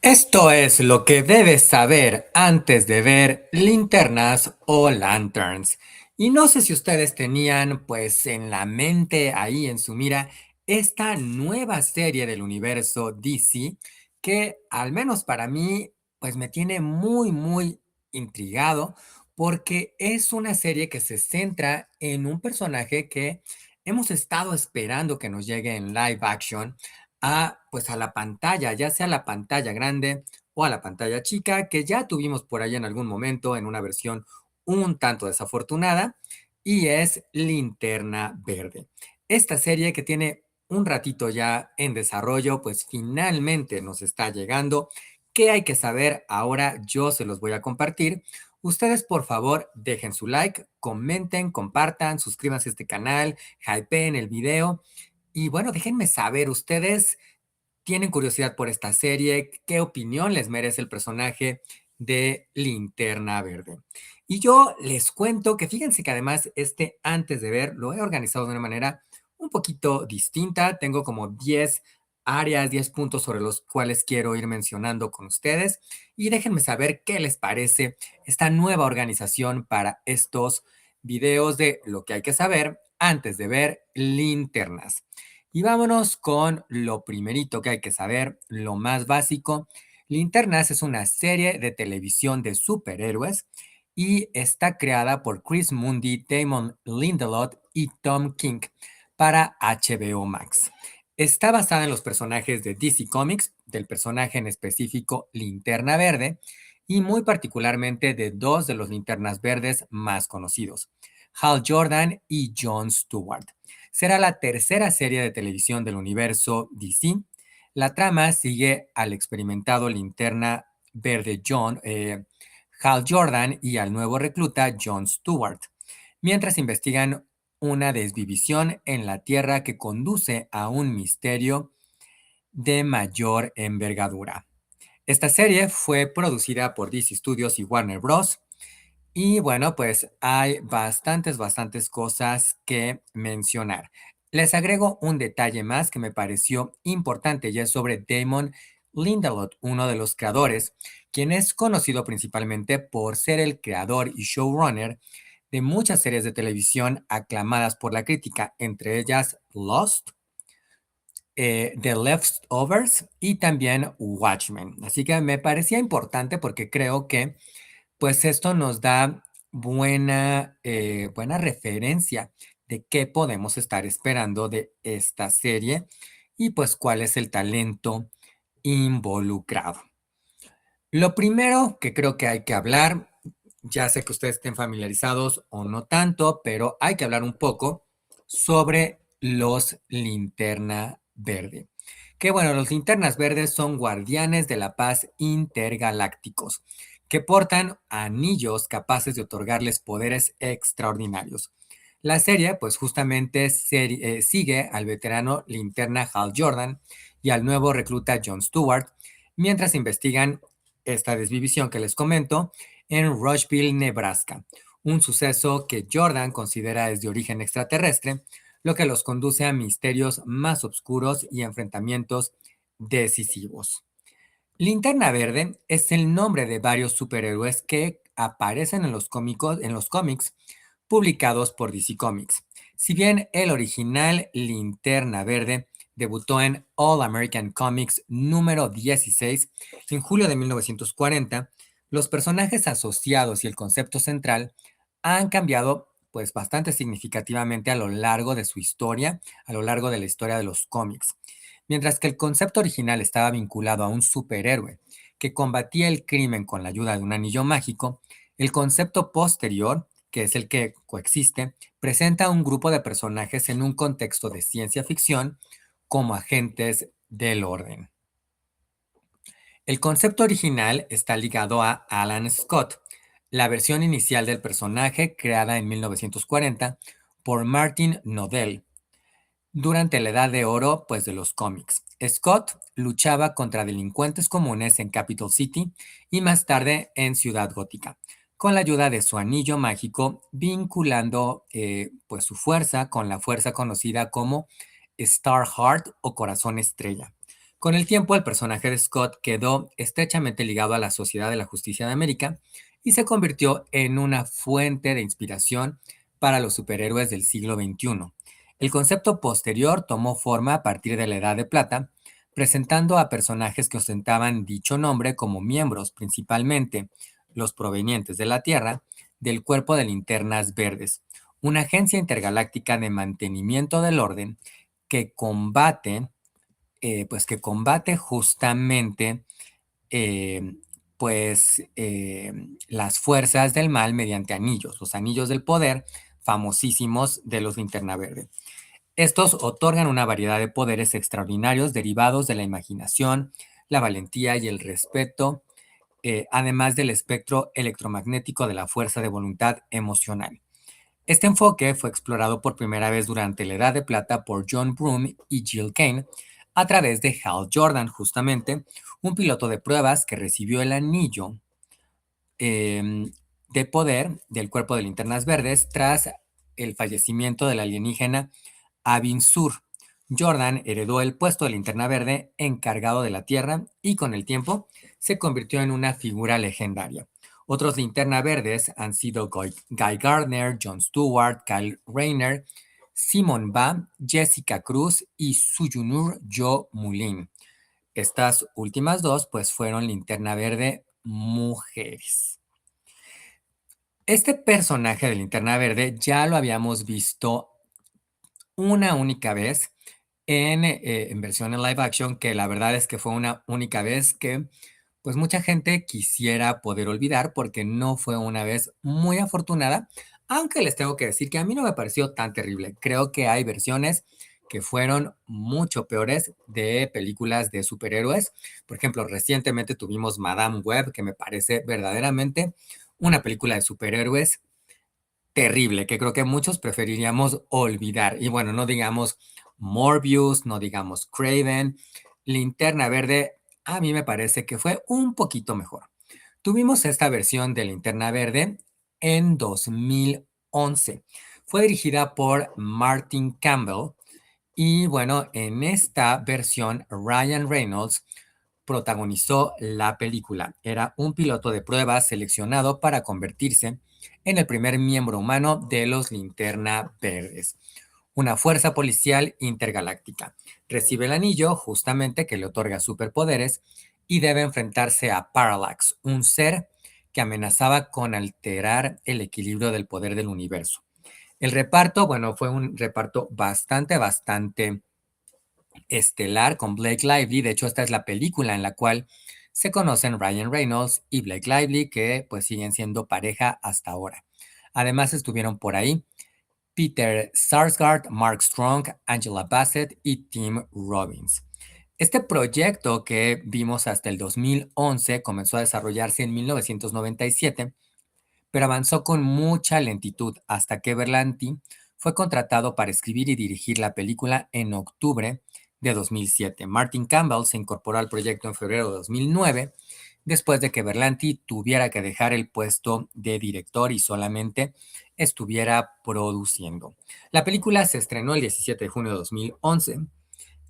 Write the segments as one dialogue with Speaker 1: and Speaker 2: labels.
Speaker 1: Esto es lo que debes saber antes de ver Linternas o Lanterns. Y no sé si ustedes tenían pues en la mente ahí en su mira esta nueva serie del universo DC que al menos para mí pues me tiene muy intrigado porque es una serie que se centra en un personaje que hemos estado esperando que nos llegue en live action pues a la pantalla, ya sea la pantalla grande o a la pantalla chica, que ya tuvimos por ahí en algún momento en una versión un tanto desafortunada, y es Linterna Verde. Esta serie que tiene un ratito ya en desarrollo, pues finalmente nos está llegando. ¿Qué hay que saber? Ahora yo se los voy a compartir. Ustedes, por favor, dejen su like, comenten, compartan, suscríbanse a este canal, hypeen el video y bueno, déjenme saber, ¿ustedes tienen curiosidad por esta serie? ¿Qué opinión les merece el personaje de Linterna Verde? Y yo les cuento que fíjense que además antes de ver lo he organizado de una manera un poquito distinta. Tengo como 10 áreas, 10 puntos sobre los cuales quiero ir mencionando con ustedes. Y déjenme saber qué les parece esta nueva organización para estos videos de lo que hay que saber antes de ver Linternas. Y vámonos con lo primerito que hay que saber, lo más básico. Linternas es una serie de televisión de superhéroes y está creada por Chris Mundi, Damon Lindelof y Tom King para HBO Max. Está basada en los personajes de DC Comics, del personaje en específico Linterna Verde, y muy particularmente de dos de los linternas verdes más conocidos, Hal Jordan y Jon Stewart. Será la tercera serie de televisión del universo DC. La trama sigue al experimentado linterna verde Hal Jordan y al nuevo recluta Jon Stewart, mientras investigan una desvivisión en la Tierra que conduce a un misterio de mayor envergadura. Esta serie fue producida por DC Studios y Warner Bros. Y bueno, pues hay bastantes cosas que mencionar. Les agrego un detalle más que me pareció importante y es sobre Damon Lindelof, uno de los creadores, quien es conocido principalmente por ser el creador y showrunner de muchas series de televisión aclamadas por la crítica, entre ellas Lost, The Leftovers y también Watchmen. Así que me parecía importante porque creo que pues esto nos da buena referencia de qué podemos estar esperando de esta serie y pues cuál es el talento involucrado. Lo primero que creo que hay que hablar, ya sé que ustedes estén familiarizados o no tanto, pero hay que hablar un poco sobre los linterna verde. Que bueno, los linternas verdes son guardianes de la paz intergalácticos, que portan anillos capaces de otorgarles poderes extraordinarios. La serie, pues justamente sigue al veterano linterna Hal Jordan y al nuevo recluta Jon Stewart, mientras investigan esta desvivisión que les comento en Rushville, Nebraska, un suceso que Jordan considera es de origen extraterrestre, lo que los conduce a misterios más oscuros y enfrentamientos decisivos. Linterna Verde es el nombre de varios superhéroes que aparecen en los cómics publicados por DC Comics. Si bien el original Linterna Verde debutó en All American Comics número 16 en julio de 1940, los personajes asociados y el concepto central han cambiado pues bastante significativamente a lo largo de su historia, a lo largo de la historia de los cómics. Mientras que el concepto original estaba vinculado a un superhéroe que combatía el crimen con la ayuda de un anillo mágico, el concepto posterior, que es el que coexiste, presenta a un grupo de personajes en un contexto de ciencia ficción como agentes del orden. El concepto original está ligado a Alan Scott, la versión inicial del personaje creada en 1940 por Martin Nodell durante la edad de oro pues de los cómics. Scott luchaba contra delincuentes comunes en Capital City y más tarde en Ciudad Gótica, con la ayuda de su anillo mágico, vinculando pues su fuerza con la fuerza conocida como Star Heart o Corazón Estrella. Con el tiempo, el personaje de Scott quedó estrechamente ligado a la Sociedad de la Justicia de América y se convirtió en una fuente de inspiración para los superhéroes del siglo XXI. El concepto posterior tomó forma a partir de la Edad de Plata, presentando a personajes que ostentaban dicho nombre como miembros, principalmente los provenientes de la Tierra, del Cuerpo de Linternas Verdes, una agencia intergaláctica de mantenimiento del orden que combate justamente eh, las fuerzas del mal mediante anillos, los anillos del poder famosísimos de los Linterna Verde. Estos otorgan una variedad de poderes extraordinarios derivados de la imaginación, la valentía y el respeto, además del espectro electromagnético de la fuerza de voluntad emocional. Este enfoque fue explorado por primera vez durante la Edad de Plata por John Broome y Jill Kane a través de Hal Jordan, justamente, un piloto de pruebas que recibió el anillo em, de poder del cuerpo de linternas verdes tras el fallecimiento del alienígena Abin Sur. Jordan heredó el puesto de linterna verde encargado de la Tierra y con el tiempo se convirtió en una figura legendaria. Otros linterna verdes han sido Guy Gardner, Jon Stewart, Kyle Rayner, Simon Ba, Jessica Cruz y Suyunur Jo Mulin. Estas últimas dos pues fueron linterna verde mujeres. Este personaje de linterna verde ya lo habíamos visto una única vez en versión en live action, que la verdad es que fue una única vez que pues mucha gente quisiera poder olvidar porque no fue una vez muy afortunada, aunque les tengo que decir que a mí no me pareció tan terrible. Creo que hay versiones que fueron mucho peores de películas de superhéroes. Por ejemplo, recientemente tuvimos Madame Web, que me parece verdaderamente una película de superhéroes terrible, que creo que muchos preferiríamos olvidar. Y bueno, no digamos Morbius, no digamos Craven, Linterna Verde, a mí me parece que fue un poquito mejor. Tuvimos esta versión de Linterna Verde en 2011. Fue dirigida por Martin Campbell y bueno, en esta versión Ryan Reynolds protagonizó la película. Era un piloto de pruebas seleccionado para convertirse en el primer miembro humano de los Linterna Verdes, una fuerza policial intergaláctica. Recibe el anillo justamente que le otorga superpoderes y debe enfrentarse a Parallax, un ser que amenazaba con alterar el equilibrio del poder del universo. El reparto, bueno, fue un reparto bastante estelar con Blake Lively. De hecho, esta es la película en la cual se conocen Ryan Reynolds y Blake Lively, que pues siguen siendo pareja hasta ahora. Además estuvieron por ahí Peter Sarsgaard, Mark Strong, Angela Bassett y Tim Robbins. Este proyecto que vimos hasta el 2011 comenzó a desarrollarse en 1997, pero avanzó con mucha lentitud hasta que Berlanti fue contratado para escribir y dirigir la película en octubre de 2007. Martin Campbell se incorporó al proyecto en febrero de 2009, después de que Berlanti tuviera que dejar el puesto de director y solamente estuviera produciendo. La película se estrenó el 17 de junio de 2011,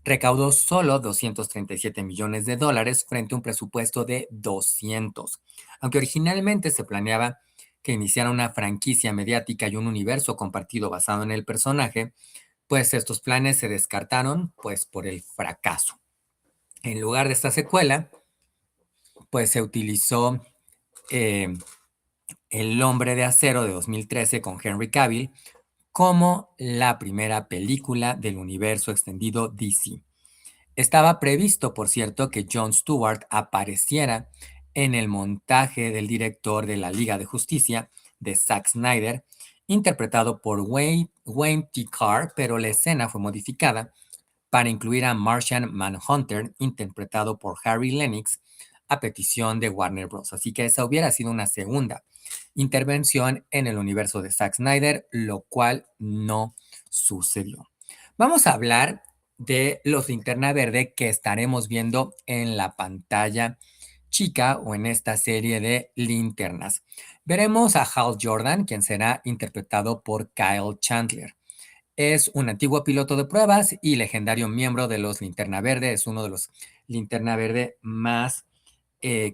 Speaker 1: recaudó solo 237 millones de dólares frente a un presupuesto de 200. Aunque originalmente se planeaba que iniciara una franquicia mediática y un universo compartido basado en el personaje, pues estos planes se descartaron pues por el fracaso. En lugar de esta secuela, pues se utilizó eh, El Hombre de Acero de 2013 con Henry Cavill como la primera película del universo extendido DC. Estaba previsto, por cierto, que Jon Stewart apareciera en el montaje del director de la Liga de Justicia, de Zack Snyder, interpretado por Wayne T. Carr, pero la escena fue modificada para incluir a Martian Manhunter, interpretado por Harry Lennox, a petición de Warner Bros. Así que esa hubiera sido una segunda intervención en el universo de Zack Snyder, lo cual no sucedió. Vamos a hablar de los Linterna Verde que estaremos viendo en la pantalla chica o en esta serie de linternas. Veremos a Hal Jordan, quien será interpretado por Kyle Chandler. Es un antiguo piloto de pruebas y legendario miembro de los Linterna Verde. Es uno de los Linterna Verde más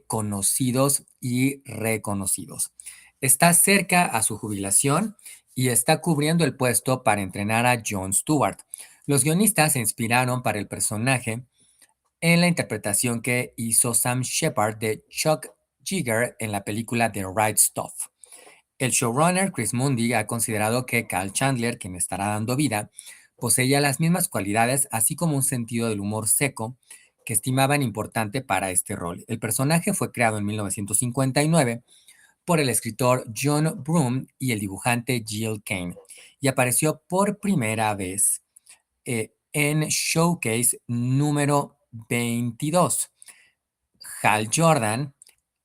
Speaker 1: conocidos y reconocidos. Está cerca a su jubilación y está cubriendo el puesto para entrenar a Jon Stewart. Los guionistas se inspiraron para el personaje en la interpretación que hizo Sam Shepard de Chuck Yeager en la película The Right Stuff. El showrunner Chris Mundy ha considerado que Cal Chandler, quien estará dando vida, poseía las mismas cualidades, así como un sentido del humor seco que estimaban importante para este rol. El personaje fue creado en 1959 por el escritor John Broome y el dibujante Jill Kane, y apareció por primera vez en Showcase número 22. Hal Jordan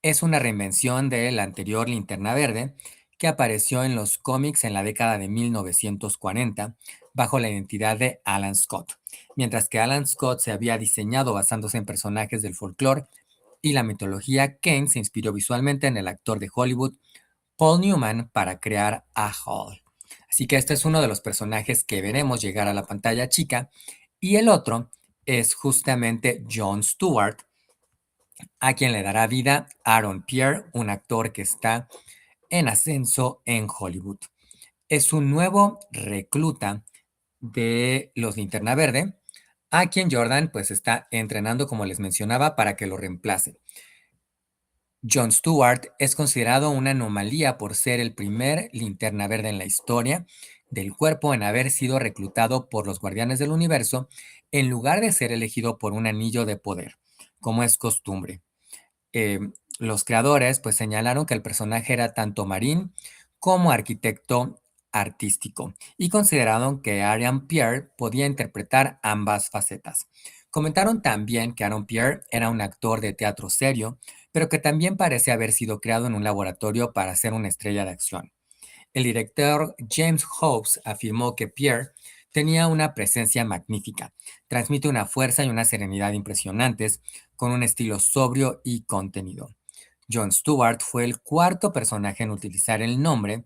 Speaker 1: es una reinvención del anterior Linterna Verde que apareció en los cómics en la década de 1940 bajo la identidad de Alan Scott, mientras que Alan Scott se había diseñado basándose en personajes del folclore y la mitología. Kane se inspiró visualmente en el actor de Hollywood Paul Newman para crear a Hall. Así que este es uno de los personajes que veremos llegar a la pantalla chica, y el otro es justamente Jon Stewart, a quien le dará vida Aaron Pierre, un actor que está en ascenso en Hollywood. Es un nuevo recluta de los Linterna Verde, a quien Jordan pues está entrenando, como les mencionaba, para que lo reemplace. Jon Stewart es considerado una anomalía por ser el primer Linterna Verde en la historia del cuerpo en haber sido reclutado por los Guardianes del Universo en lugar de ser elegido por un anillo de poder, como es costumbre. eh, los creadores pues señalaron que el personaje era tanto marín como arquitecto artístico y consideraron que Aaron Pierre podía interpretar ambas facetas. Comentaron también que Aaron Pierre era un actor de teatro serio, pero que también parece haber sido creado en un laboratorio para ser una estrella de acción. El director James Hobbs afirmó que Pierre tenía una presencia magnífica, transmite una fuerza y una serenidad impresionantes, con un estilo sobrio y contenido. Jon Stewart fue el cuarto personaje en utilizar el nombre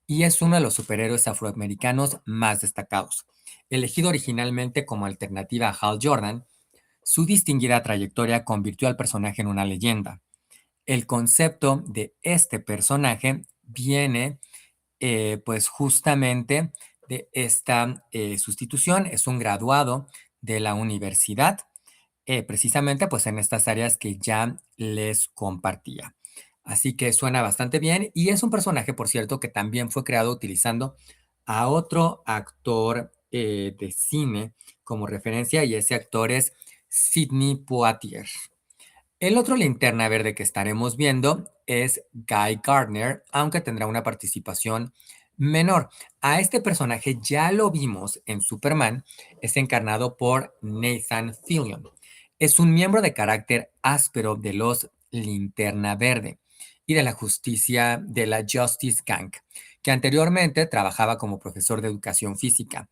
Speaker 1: y es uno de los superhéroes afroamericanos más destacados. Elegido originalmente como alternativa a Hal Jordan, su distinguida trayectoria convirtió al personaje en una leyenda. El concepto de este personaje viene pues justamente de esta sustitución. Es un graduado de la universidad, precisamente pues en estas áreas que ya les compartía. Así que suena bastante bien y es un personaje, por cierto, que también fue creado utilizando a otro actor de cine como referencia, y ese actor es Sidney Poitier. El otro Linterna Verde que estaremos viendo es Guy Gardner, aunque tendrá una participación menor. A este personaje ya lo vimos en Superman, es encarnado por Nathan Fillion. Es un miembro de carácter áspero de los Linterna Verde y de la justicia de la Justice Gang, que anteriormente trabajaba como profesor de educación física.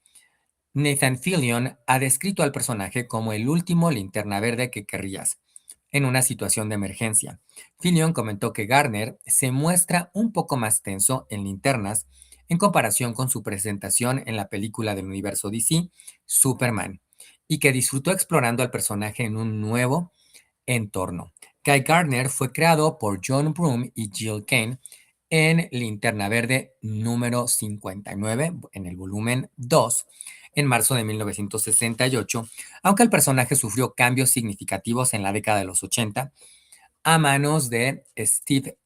Speaker 1: Nathan Fillion ha descrito al personaje como el último Linterna Verde que querrías en una situación de emergencia. Fillion comentó que Garner se muestra un poco más tenso en Linternas en comparación con su presentación en la película del universo DC, Superman, y que disfrutó explorando al personaje en un nuevo entorno. Guy Gardner fue creado por John Broome y Jill Kane en Linterna Verde número 59, en el volumen 2, en marzo de 1968, aunque el personaje sufrió cambios significativos en la década de los 80 a manos de Steve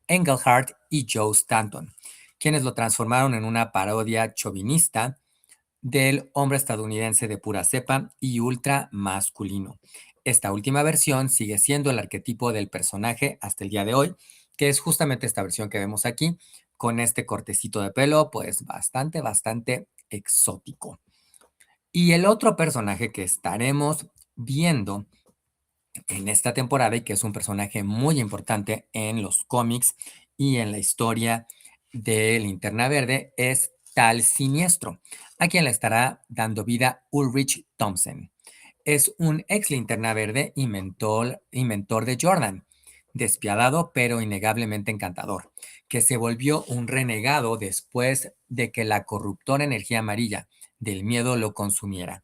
Speaker 1: Englehart y Joe Stanton, quienes lo transformaron en una parodia chauvinista del hombre estadounidense de pura cepa y ultra masculino. Esta última versión sigue siendo el arquetipo del personaje hasta el día de hoy, que es justamente esta versión que vemos aquí, con este cortecito de pelo, pues bastante exótico. Y el otro personaje que estaremos viendo en esta temporada, y que es un personaje muy importante en los cómics y en la historia de Linterna Verde, es Tal Siniestro, a quien le estará dando vida Ulrich Thompson. Es un ex Linterna Verde y mentor de Jordan. despiadado pero innegablemente encantador, que se volvió un renegado después de que la corruptora energía amarilla del miedo lo consumiera.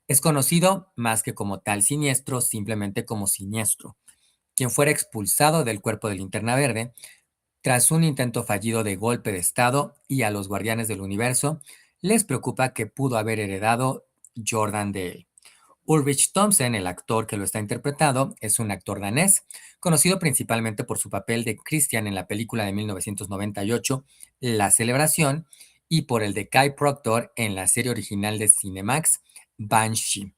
Speaker 1: Es conocido más que como tal siniestro, simplemente como siniestro, quien fuera expulsado del cuerpo de Linterna Verde tras un intento fallido de golpe de Estado, y a los Guardianes del Universo les preocupa que pudo haber heredado Jordan de él. Ulrich Thomsen, el actor que lo está interpretando, es un actor danés, conocido principalmente por su papel de Christian en la película de 1998, La Celebración, y por el de Kai Proctor en la serie original de Cinemax, Banshee.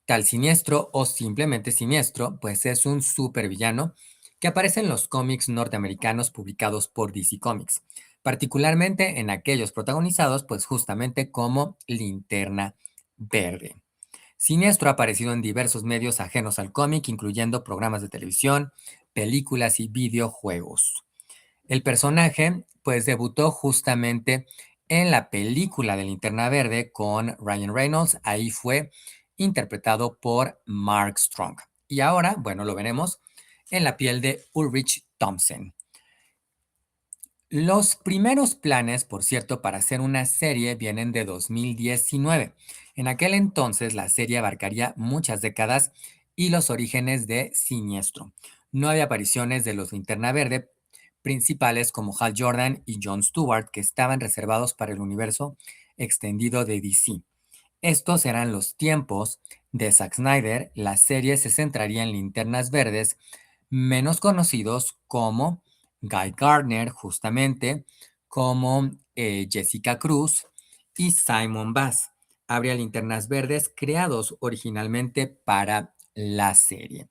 Speaker 1: Tal siniestro o simplemente siniestro, pues es un supervillano que aparece en los cómics norteamericanos publicados por DC Comics, particularmente en aquellos protagonizados pues justamente como Linterna Verde. Siniestro ha aparecido en diversos medios ajenos al cómic, incluyendo programas de televisión, películas y videojuegos. El personaje, pues, debutó justamente en la película de Linterna Verde con Ryan Reynolds. Ahí fue interpretado por Mark Strong. Y ahora, bueno, lo veremos en la piel de Ulrich Thompson. Los primeros planes, por cierto, para hacer una serie vienen de 2019. En aquel entonces la serie abarcaría muchas décadas y los orígenes de Siniestro. No había apariciones de los Linterna Verde principales como Hal Jordan y Jon Stewart, que estaban reservados para el universo extendido de DC. Estos eran los tiempos de Zack Snyder. La serie se centraría en linternas verdes menos conocidos como Guy Gardner, justamente, como Jessica Cruz y Simon Bass. Habría linternas verdes creados originalmente para la serie.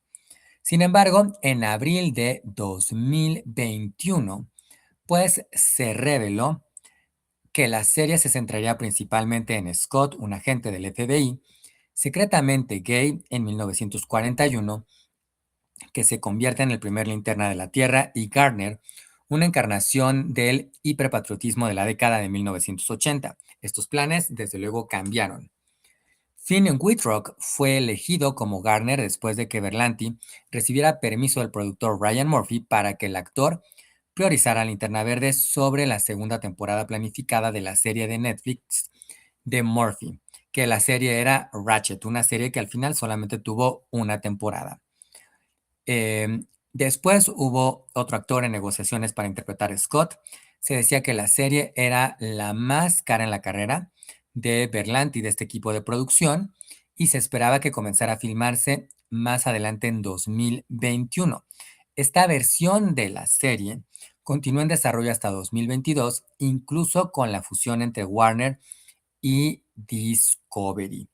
Speaker 1: Sin embargo, en abril de 2021, pues se reveló que la serie se centraría principalmente en Scott, un agente del FBI, secretamente gay en 1941, que se convierte en el primer linterna de la Tierra, y Gardner, una encarnación del hiperpatriotismo de la década de 1980. Estos planes, desde luego, cambiaron. Finn Wittrock fue elegido como Gardner después de que Berlanti recibiera permiso del productor Ryan Murphy para que el actor priorizara Linterna Verde sobre la segunda temporada planificada de la serie de Netflix de Murphy, que la serie era Ratchet, una serie que al final solamente tuvo una temporada. Después hubo otro actor en negociaciones para interpretar a Scott. Se decía que la serie era la más cara en la carrera de Berlanti, de este equipo de producción, y se esperaba que comenzara a filmarse más adelante en 2021. Esta versión de la serie continuó en desarrollo hasta 2022, incluso con la fusión entre Warner y Discovery.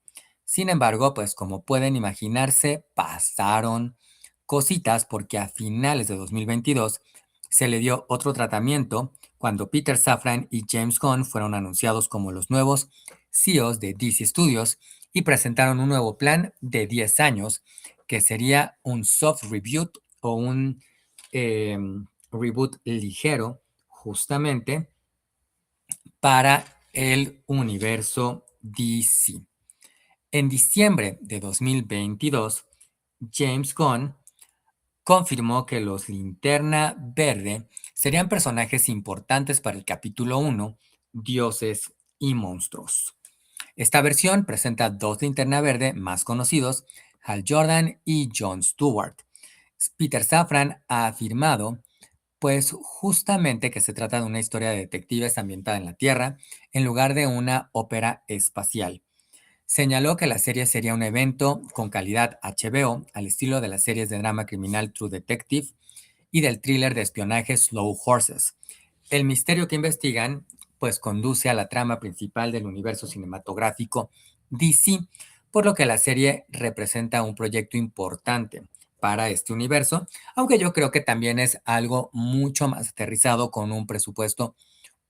Speaker 1: Sin embargo, pues como pueden imaginarse, pasaron cositas porque a finales de 2022 se le dio otro tratamiento cuando Peter Safran y James Gunn fueron anunciados como los nuevos CEOs de DC Studios y presentaron un nuevo plan de 10 años que sería un soft reboot o un reboot ligero justamente para el universo DC. En diciembre de 2022, James Gunn confirmó que los Linterna Verde serían personajes importantes para el capítulo 1, Dioses y Monstruos. Esta versión presenta dos Linterna Verde más conocidos, Hal Jordan y Jon Stewart. Peter Safran ha afirmado pues justamente que se trata de una historia de detectives ambientada en la Tierra en lugar de una ópera espacial. Señaló que la serie sería un evento con calidad HBO, al estilo de las series de drama criminal True Detective y del thriller de espionaje Slow Horses. El misterio que investigan pues conduce a la trama principal del universo cinematográfico DC, por lo que la serie representa un proyecto importante para este universo, aunque yo creo que también es algo mucho más aterrizado con un presupuesto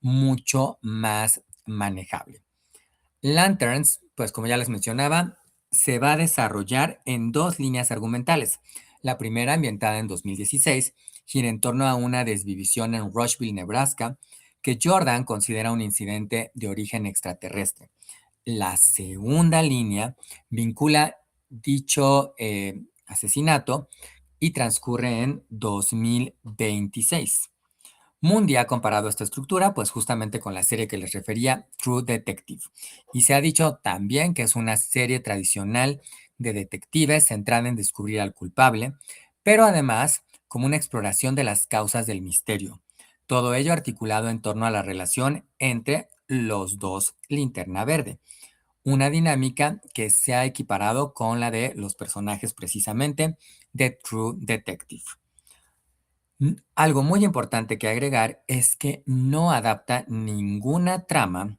Speaker 1: mucho más manejable. Lanterns, pues como ya les mencionaba, se va a desarrollar en dos líneas argumentales. La primera, ambientada en 2016, gira en torno a una desvivisión en Rushville, Nebraska, que Jordan considera un incidente de origen extraterrestre. La segunda línea vincula dicho asesinato y transcurre en 2026. Mundi ha comparado esta estructura pues justamente con la serie que les refería, True Detective, y se ha dicho también que es una serie tradicional de detectives centrada en descubrir al culpable, pero además como una exploración de las causas del misterio. Todo ello articulado en torno a la relación entre los dos Linterna Verde, una dinámica que se ha equiparado con la de los personajes precisamente de True Detective. Algo muy importante que agregar es que no adapta ninguna trama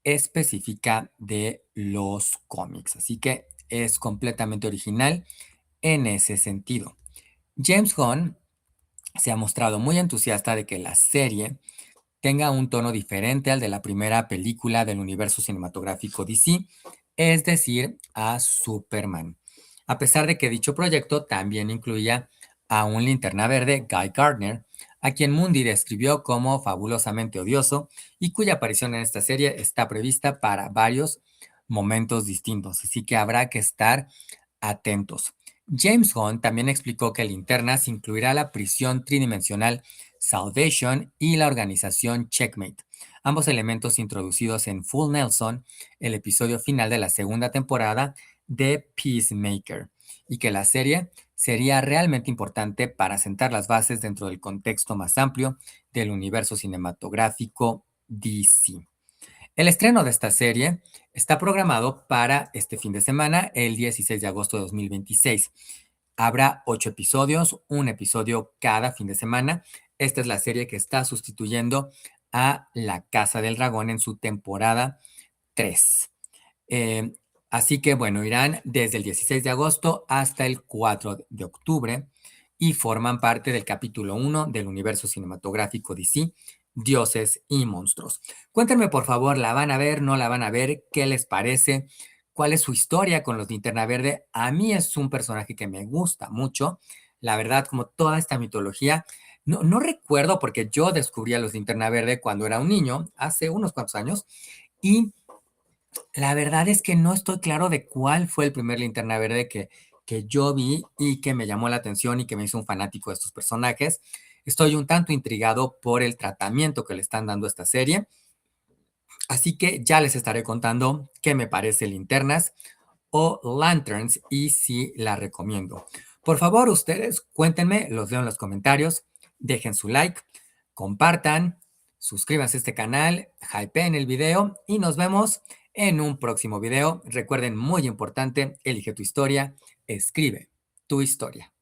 Speaker 1: específica de los cómics, así que es completamente original en ese sentido. James Gunn se ha mostrado muy entusiasta de que la serie tenga un tono diferente al de la primera película del universo cinematográfico DC, es decir, a Superman. A pesar de que dicho proyecto también incluía a un linterna verde, Guy Gardner, a quien Mundi describió como fabulosamente odioso y cuya aparición en esta serie está prevista para varios momentos distintos, así que habrá que estar atentos. James Gunn también explicó que Linternas incluirá la prisión tridimensional Salvation y la organización Checkmate, ambos elementos introducidos en Full Nelson, el episodio final de la segunda temporada de Peacemaker, y que la serie sería realmente importante para sentar las bases dentro del contexto más amplio del universo cinematográfico DC. El estreno de esta serie está programado para este fin de semana, el 16 de agosto de 2026. Habrá 8 episodios, un episodio cada fin de semana. Esta es la serie que está sustituyendo a La Casa del Dragón en su temporada 3. Eh, Así que bueno, irán desde el 16 de agosto hasta el 4 de octubre y forman parte del capítulo 1 del universo cinematográfico DC, Dioses y Monstruos. Cuéntenme por favor, ¿la van a ver? ¿No la van a ver? ¿Qué les parece? ¿Cuál es su historia con los Linterna Verde? A mí es un personaje que me gusta mucho. La verdad, como toda esta mitología, no recuerdo porque yo descubrí a los Linterna Verde cuando era un niño, hace unos cuantos años, y la verdad es que no estoy claro de cuál fue el primer Linterna Verde que yo vi y que me llamó la atención y que me hizo un fanático de estos personajes. Estoy un tanto intrigado por el tratamiento que le están dando a esta serie, así que ya les estaré contando qué me parece Linternas o Lanterns y si la recomiendo. Por favor, ustedes cuéntenme, los leo en los comentarios, dejen su like, compartan, suscríbanse a este canal, hypeen el video y nos vemos en un próximo video. Recuerden, muy importante, elige tu historia, escribe tu historia.